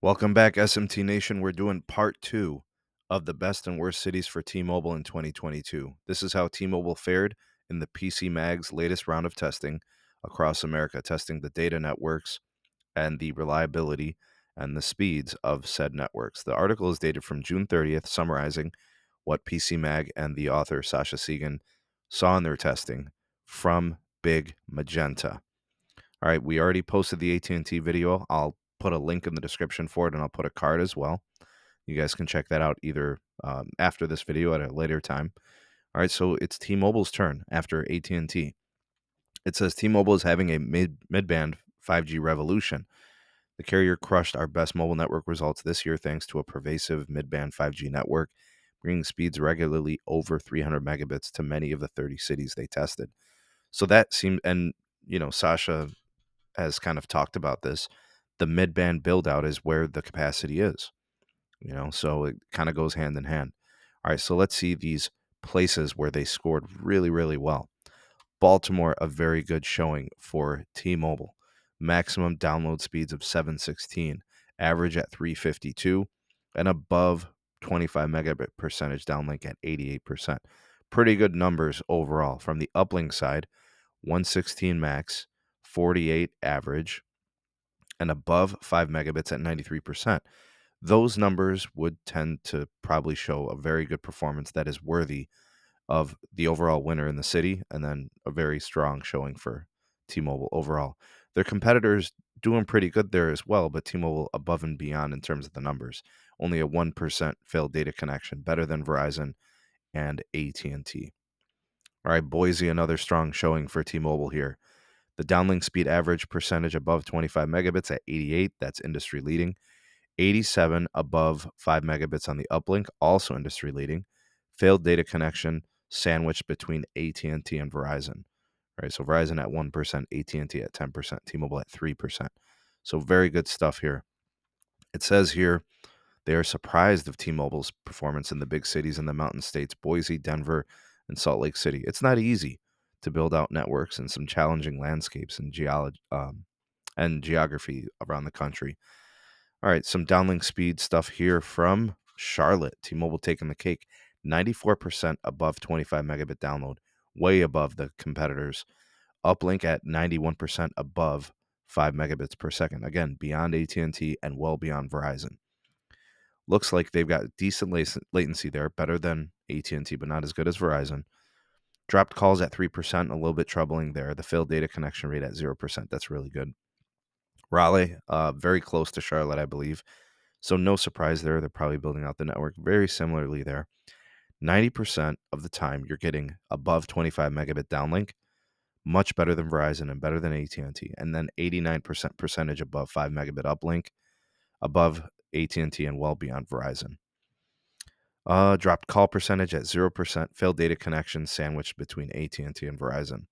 Welcome back, SMT Nation. We're doing part 2 of the best and worst cities for T-Mobile in 2022. This is how T-Mobile fared in the PC Mag's latest round of testing across America, testing the data networks and the reliability and the speeds of said networks. The article is dated from June 30th, summarizing what PC Mag and the author Sasha Segan saw in their testing from Big Magenta. All right, we already posted the AT&T video. I'll put a link in the description for it, and I'll put a card as well. You guys can check that out either after this video at a later time. All right, so it's T-Mobile's turn after AT&T. It says T-Mobile is having a mid-band 5G revolution. The carrier crushed our best mobile network results this year thanks to a pervasive mid-band 5G network, bringing speeds regularly over 300 megabits to many of the 30 cities they tested. So that seemed, and Sasha has kind of talked about this. The mid-band build-out is where the capacity is, so it kind of goes hand in hand. All right, so let's see these places where they scored really, really well. Baltimore, a very good showing for T-Mobile. Maximum download speeds of 716, average at 352, and above 25 megabit percentage downlink at 88%. Pretty good numbers overall. From the uplink side, 116 max, 48 average, and above 5 megabits at 93%. Those numbers would tend to probably show a very good performance that is worthy of the overall winner in the city, and then a very strong showing for T-Mobile overall. Their competitors doing pretty good there as well, but T-Mobile above and beyond in terms of the numbers. Only a 1% failed data connection, better than Verizon and AT&T. All right, Boise, another strong showing for T-Mobile here. The downlink speed average percentage above 25 megabits at 88, that's industry leading. 87 above 5 megabits on the uplink, also industry leading. Failed data connection sandwiched between AT&T and Verizon. Right, so Verizon at 1%, AT&T at 10%, T-Mobile at 3%. So very good stuff here. It says here they are surprised of T-Mobile's performance in the big cities in the mountain states, Boise, Denver, and Salt Lake City. It's not easy to build out networks in some challenging landscapes and geography around the country. All right, some downlink speed stuff here from Charlotte. T-Mobile taking the cake. 94% above 25 megabit download, way above the competitors. Uplink at 91% above 5 megabits per second. Again, beyond AT&T and well beyond Verizon. Looks like they've got decent latency there, better than AT&T, but not as good as Verizon. Dropped calls at 3%, a little bit troubling there. The failed data connection rate at 0%. That's really good. Raleigh, very close to Charlotte, I believe. So no surprise there. They're probably building out the network very similarly there. 90% of the time, you're getting above 25 megabit downlink, much better than Verizon and better than AT&T. And then 89% percentage above 5 megabit uplink, above AT&T and well beyond Verizon. Dropped call percentage at 0%, failed data connection sandwiched between AT&T and Verizon.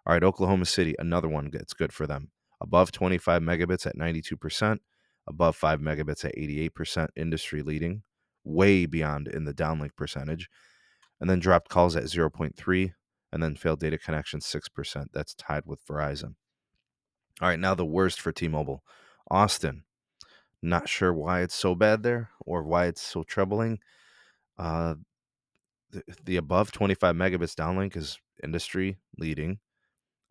All right, Oklahoma City, another one that's good for them. Above 25 megabits at 92%, above 5 megabits at 88%, industry leading, way beyond in the downlink percentage. And then dropped calls at 0.3, and then failed data connection 6%. That's tied with Verizon. All right, now the worst for T-Mobile. Austin. Not sure why it's so bad there or why it's so troubling. The above 25 megabits downlink is industry leading,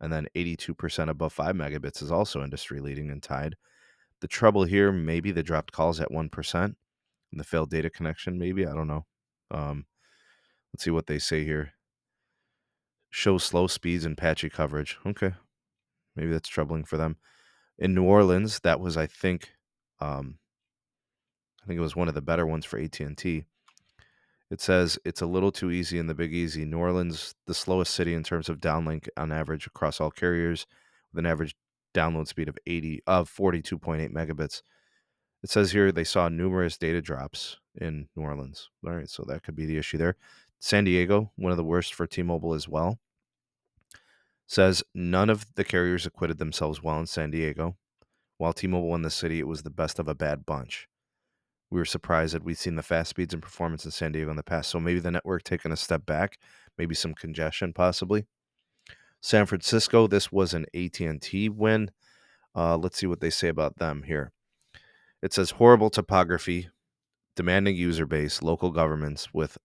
and then 82% above 5 megabits is also industry leading and tied. The trouble here, maybe the dropped calls at 1%, and the failed data connection, maybe, I don't know. Let's see what they say here. Show slow speeds and patchy coverage. Okay, maybe that's troubling for them. In New Orleans, that was, I think it was one of the better ones for AT&T. It says it's a little too easy in the Big Easy. New Orleans, the slowest city in terms of downlink on average across all carriers, with an average download speed of 42.8 megabits. It says here they saw numerous data drops in New Orleans. All right, so that could be the issue there. San Diego, one of the worst for T-Mobile as well. Says none of the carriers acquitted themselves well in San Diego. While T-Mobile won the city, it was the best of a bad bunch. We were surprised that we'd seen the fast speeds and performance in San Diego in the past. So maybe the network taking a step back, maybe some congestion possibly. San Francisco, this was an AT&T win. Let's see what they say about them here. It says horrible topography, demanding user base, local governments with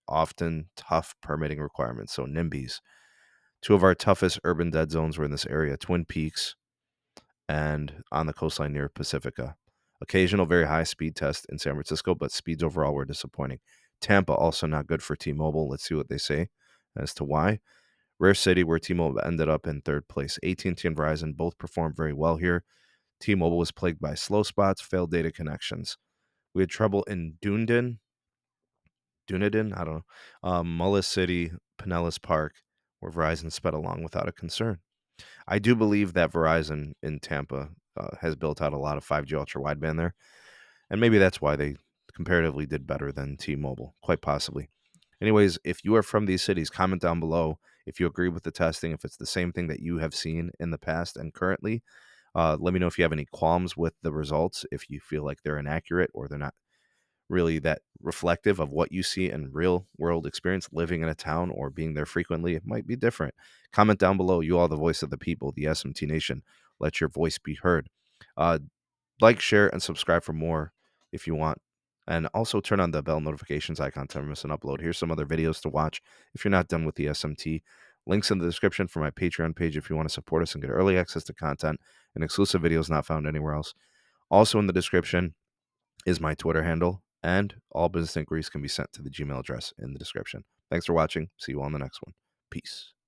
often tough permitting requirements. So NIMBYs. Two of our toughest urban dead zones were in this area, Twin Peaks and on the coastline near Pacifica. Occasional very high speed test in San Francisco, but speeds overall were disappointing. Tampa also not good for T-Mobile. Let's see what they say as to why. Rare city where T-Mobile ended up in third place. AT&T and Verizon both performed very well here. T-Mobile was plagued by slow spots, failed data connections. We had trouble in Dunedin, I don't know, Mullis City, Pinellas Park, where Verizon sped along without a concern. I do believe that Verizon in Tampa has built out a lot of 5G ultra wideband there, and maybe that's why they comparatively did better than T-Mobile, quite possibly. Anyways, if you are from these cities, comment down below if you agree with the testing, if it's the same thing that you have seen in the past and currently. Let me know if you have any qualms with the results, if you feel like they're inaccurate or they're not really that reflective of what you see in real world experience living in a town or being there frequently. It might be different. Comment down below. You are the voice of the people, the SMT Nation. Let your voice be heard. Uh, like, share, and subscribe for more if you want. And also turn on the bell notifications icon to never miss an upload. Here's some other videos to watch if you're not done with the SMT. Links in the description for my Patreon page if you want to support us and get early access to content and exclusive videos not found anywhere else. Also in the description is my Twitter handle, and all business inquiries can be sent to the Gmail address in the description. Thanks for watching. See you on the next one. Peace.